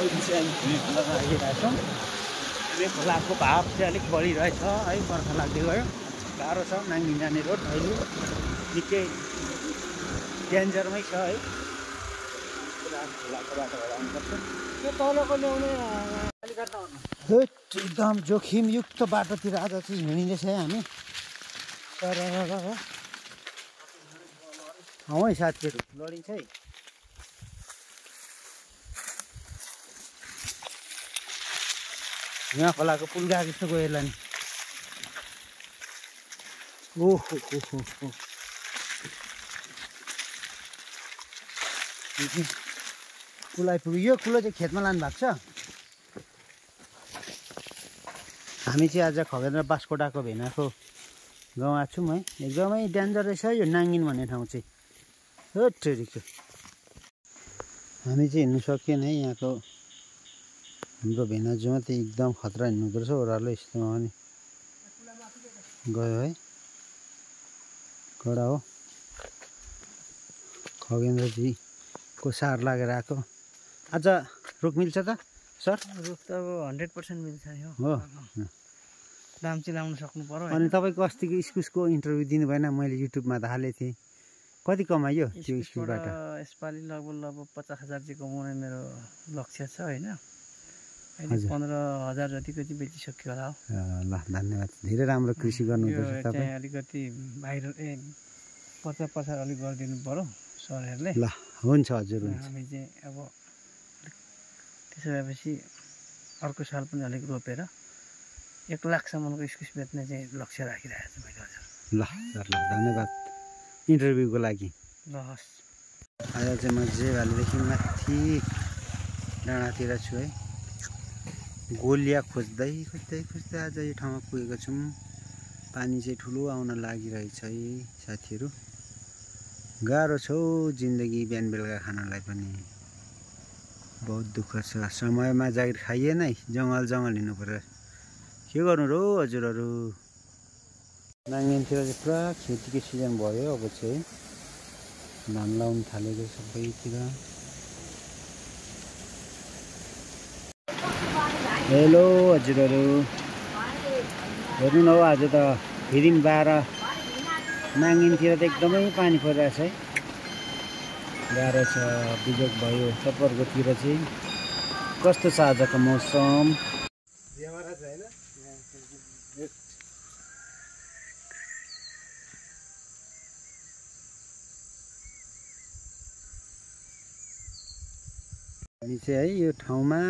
लागिरहेछौँ। खोलाको भाव चाहिँ अलिक बढिरहेछ है, बर्खा लाग्दै गयो। गाह्रो छ नाङ्गी जाने रोड अहिले निकै डेन्जरमै छ है। खोलाको बाटोबाट आउनुपर्छ। त्यो तलको ल्याउने एकदम जोखिमयुक्त बाटोतिर आज चाहिँ हिँडिँदैछ है हामी। तर है साथीहरू लडिन्छ है। यहाँ खोलाको पुल गएको जस्तो गयो यसलाई नि। ओहो कुलो आइपुग्यो। यो कुलो चाहिँ खेतमा लानु भएको छ। हामी चाहिँ आज खगेन्द्र बास्कोटाको भेनाको गाउँ आएको छौँ है। एकदमै डेन्जर रहेछ यो नाङ्गिन भन्ने ठाउँ चाहिँ। हो ठिकै हामी चाहिँ हिँड्नु सकिएन है। यहाँको हाम्रो भेनाजुमा चाहिँ एकदम खतरा हिँड्नु पर्छ। ओह्रालो यस्तोमा पनि गयो है। कडा हो। खगेन्द्रजीको सार लागेर आएको। आज रुख मिल्छ त सर? रुख त अब 100% मिल्छ नि हो। दाम चाहिँ लाउनु सक्नु पर्यो। अनि तपाईँको अस्तिको इस्कुसको इन्टरभ्यू दिनु भएन? मैले युट्युबमा त हालेको थिएँ। कति कमायो त्यो इस्कुसबाट? यसपालि लगभग 50,000 चाहिँ कमाउने मेरो लक्ष्य छ होइन। अहिले 15,000 जतिको चाहिँ बेचिसक्यो होला हो। ल धन्यवाद। धेरै राम्रो कृषि गर्नुहुन्छ तपाईँ। अलिकति बाहिर 50% अलिक गरिदिनु पर्यो सरहरूले। ल हुन्छ हजुर हुन्छ। हामी चाहिँ अब त्यसो भएपछि अर्को साल पनि अलिक रोपेर 1 लाखसम्मको इस्कुस बेच्ने चाहिँ लक्ष्य राखिरहेको छु मैले हजुर। ल सर ल धन्यवाद इन्टरभ्यूको लागि। ल हस्। आज चाहिँ म जेवालीदेखि माथि डाँडातिर छु है। गोलिया खोज्दै आज यो ठाउँमा पुगेको छौँ। पानी चाहिँ ठुलो आउन लागिरहेछ है साथीहरू। गाह्रो छ जिन्दगी बिहान बेलुका खानलाई पनि। बहुत दुःख छ। समयमा जागिर खाइएन है। जङ्गल हिँड्नु पर्यो। के गर्नु र हजुरहरू? नाङ्गेनतिर चाहिँ पुरा खेतीको सिजन भयो। अब चाहिँ धान लाउनु थालेको सबैतिर। हेलो हजुरहरू, हेर्नु न हौ आज त फेरि 12 नाङ्गेनतिर त एकदमै पानी परिरहेछ है। गाह्रो छ। बिजोग भयो। तपाईँहरूकोतिर चाहिँ कस्तो छ आजको मौसम? हामी चाहिँ है यो ठाउँमा